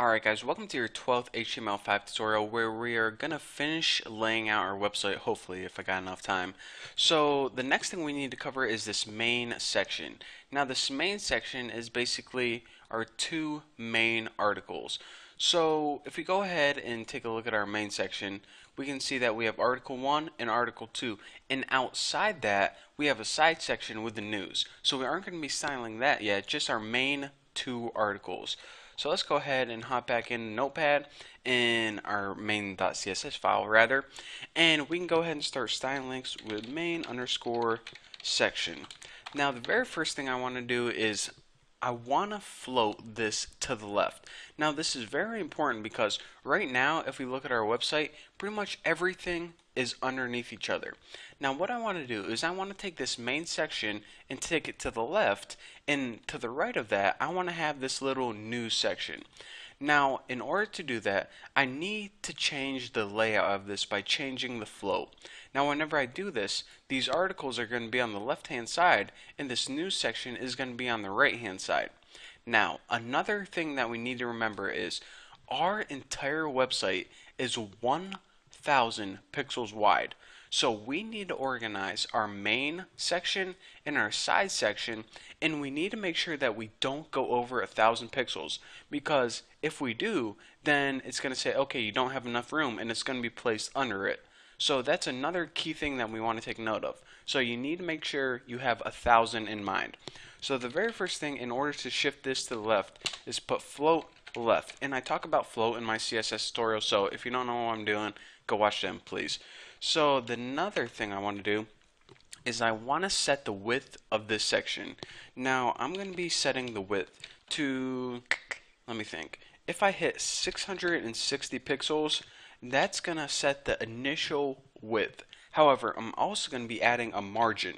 Alright guys, welcome to your 12th HTML5 tutorial where we are going to finish laying out our website, hopefully, if I got enough time. So the next thing we need to cover is this main section. Now this main section is basically our two main articles. So if we go ahead and take a look at our main section, we can see that we have Article 1 and Article 2. And outside that, we have a side section with the news. So we aren't going to be styling that yet, just our main two articles. So let's go ahead and hop back in Notepad in our main.css file rather, and we can go ahead and start styling links with main underscore section. Now the very first thing I want to do is I want to float this to the left. Now this is very important because right now if we look at our website, pretty much everything is underneath each other. Now what I want to do is I want to take this main section and take it to the left, and to the right of that I want to have this little news section. Now in order to do that I need to change the layout of this by changing the float. Now whenever I do this, these articles are going to be on the left hand side and this news section is going to be on the right hand side. Now another thing that we need to remember is our entire website is 1,000 pixels wide. So we need to organize our main section and our side section, and we need to make sure that we don't go over 1,000 pixels, because if we do, then it's going to say, okay, you don't have enough room, and it's going to be placed under it. So that's another key thing that we want to take note of. So you need to make sure you have 1,000 in mind. So the very first thing in order to shift this to the left is put float left. And I talk about float in my CSS tutorial, so if you don't know what I'm doing, go watch them please. So the another thing I want to do is I want to set the width of this section. Now I'm going to be setting the width to, let me think, if I hit 660 pixels, that's going to set the initial width. However, I'm also going to be adding a margin.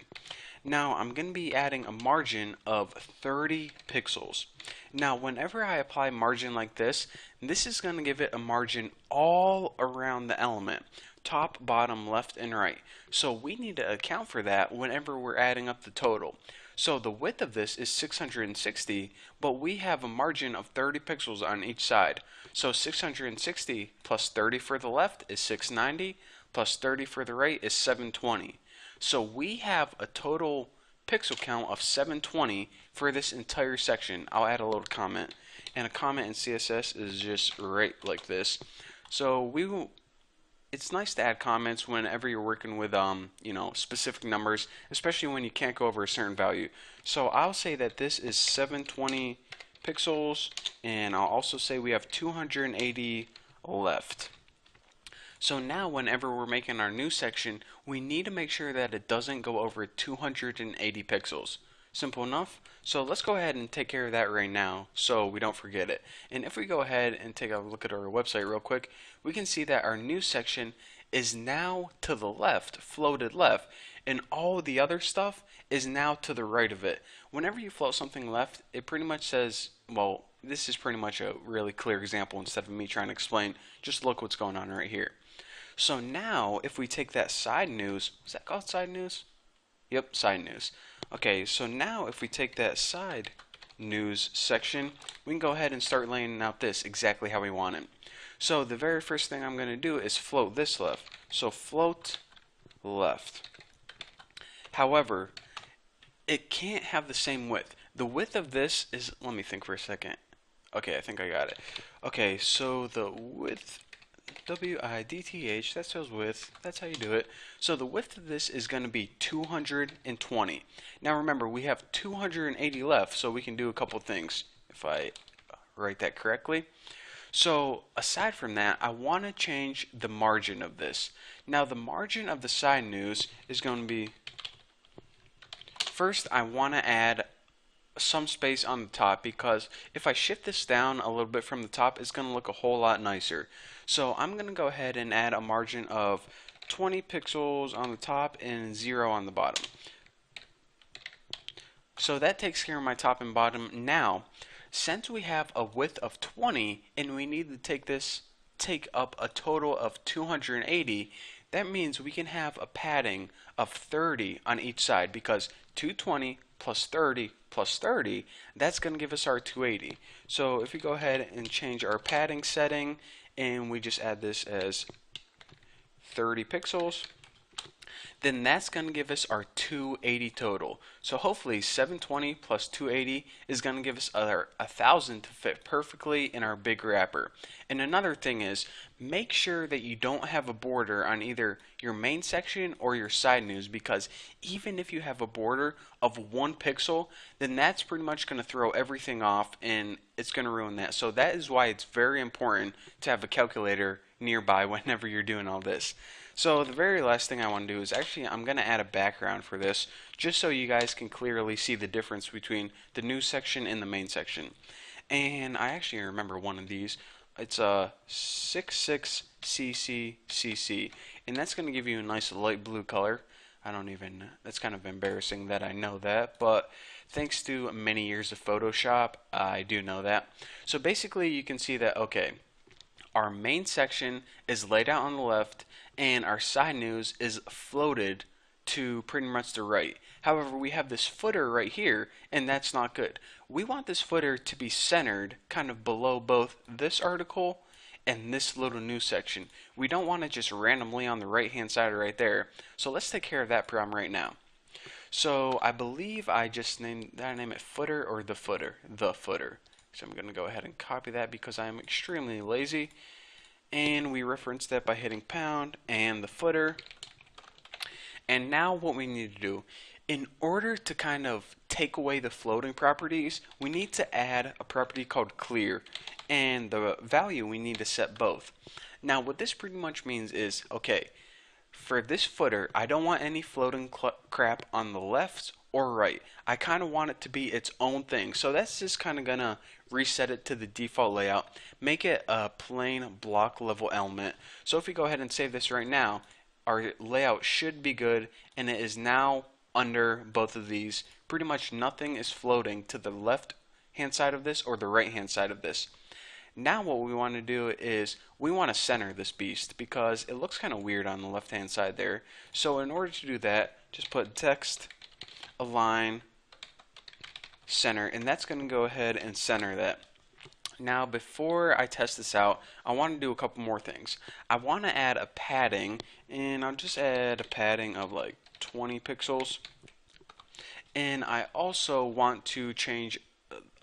Now I'm going to be adding a margin of 30 pixels. Now whenever I apply margin like this is going to give it a margin all around the element, top, bottom, left, and right. So we need to account for that whenever we're adding up the total. So the width of this is 660, but we have a margin of 30 pixels on each side. So 660 plus 30 for the left is 690, plus 30 for the right is 720. So we have a total pixel count of 720 for this entire section. I'll add a little comment, and a comment in CSS is just right like this. So it's nice to add comments whenever you're working with specific numbers, especially when you can't go over a certain value. So I'll say that this is 720 pixels, and I'll also say we have 280 left. So now whenever we're making our new section, we need to make sure that it doesn't go over 280 pixels. Simple enough. So let's go ahead and take care of that right now so we don't forget it. And if we go ahead and take a look at our website real quick, we can see that our new section is now to the left, floated left, and all the other stuff is now to the right of it. Whenever you float something left, it pretty much says, well, this is pretty much a really clear example instead of me trying to explain. Just look what's going on right here. So now if we take that side news, is that called side news? Yep, side news. Okay, so now if we take that side news section, we can go ahead and start laying out this exactly how we want it. So the very first thing I'm going to do is float this left. So float left. However, it can't have the same width. The width of this is, let me think for a second. Okay, I think I got it. Okay, so the width, W-I-D-T-H, that spells width, that's how you do it. So the width of this is going to be 220. Now remember, we have 280 left, so we can do a couple things, if I write that correctly. So aside from that, I want to change the margin of this. Now the margin of the side news is going to be, first I want to add some space on the top, because if I shift this down a little bit from the top, it's going to look a whole lot nicer. So I'm going to go ahead and add a margin of 20 pixels on the top and 0 on the bottom. So that takes care of my top and bottom. Now, since we have a width of 20 and we need to take up a total of 280, that means we can have a padding of 30 on each side, because 220 plus 30 plus 30, that's going to give us our 280. So if we go ahead and change our padding setting and we just add this as 30 pixels, then that's going to give us our 280 total. So hopefully 720 plus 280 is going to give us our 1000 to fit perfectly in our big wrapper. And another thing is, make sure that you don't have a border on either your main section or your side news, because even if you have a border of 1 pixel, then that's pretty much going to throw everything off and it's going to ruin that. So that is why it's very important to have a calculator nearby whenever you're doing all this. So the very last thing I want to do is actually I'm going to add a background for this, just so you guys can clearly see the difference between the news section and the main section. And I actually remember one of these. It's a 66CCCC, and that's going to give you a nice light blue color. That's kind of embarrassing that I know that, but thanks to many years of Photoshop, I do know that. So basically you can see that, okay, our main section is laid out on the left and our side news is floated to pretty much the right. However, we have this footer right here, and that's not good. We want this footer to be centered kind of below both this article and this little news section. We don't want it just randomly on the right hand side right there. So let's take care of that problem right now. So I believe I just named, did I name it footer or the footer? The footer. So I'm going to go ahead and copy that because I am extremely lazy. And we reference that by hitting pound and the footer. And now what we need to do, in order to kind of take away the floating properties, we need to add a property called clear. And the value we need to set both. Now what this pretty much means is, okay, for this footer, I don't want any floating crap on the left or right. I kind of want it to be its own thing. So that's just kind of gonna reset it to the default layout, make it a plain block level element. So if we go ahead and save this right now, our layout should be good, and it is now under both of these. Pretty much nothing is floating to the left hand side of this or the right hand side of this. Now what we want to do is we want to center this beast because it looks kind of weird on the left hand side there. So in order to do that, just put text align center, and that's going to go ahead and center that. Now before I test this out, I want to do a couple more things. I want to add a padding, and I'll just add a padding of like 20 pixels. And I also want to change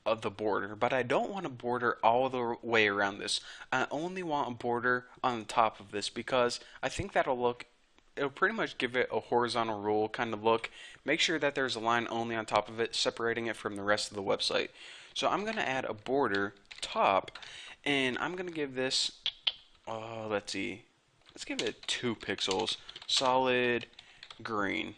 of the border, but I don't want a border all the way around this. I only want a border on the top of this because I think it'll pretty much give it a horizontal rule kind of look. Make sure that there's a line only on top of it, separating it from the rest of the website. So I'm going to add a border top, and I'm going to give this, let's give it 2 pixels, solid green.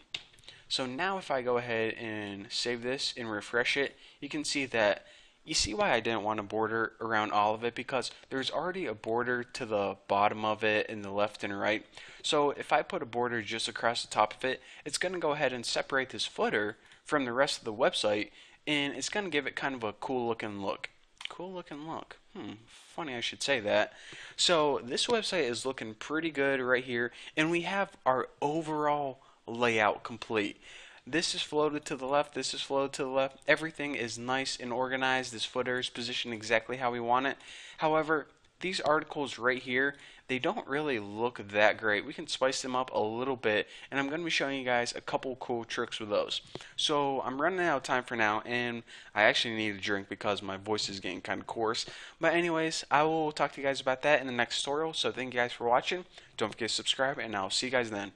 So now if I go ahead and save this and refresh it, you can see that, you see why I didn't want a border around all of it, because there's already a border to the bottom of it in the left and right. So if I put a border just across the top of it, it's going to go ahead and separate this footer from the rest of the website, and it's going to give it kind of a cool looking look. Cool looking look. Funny I should say that. So this website is looking pretty good right here, and we have our overall layout complete. This is floated to the left, this is floated to the left. Everything is nice and organized. This footer is positioned exactly how we want it. However, these articles right here, they don't really look that great. We can spice them up a little bit, and I'm going to be showing you guys a couple cool tricks with those. So I'm running out of time for now, and I actually need a drink because my voice is getting kind of coarse. But anyways, I will talk to you guys about that in the next tutorial. So thank you guys for watching. Don't forget to subscribe, and I'll see you guys then.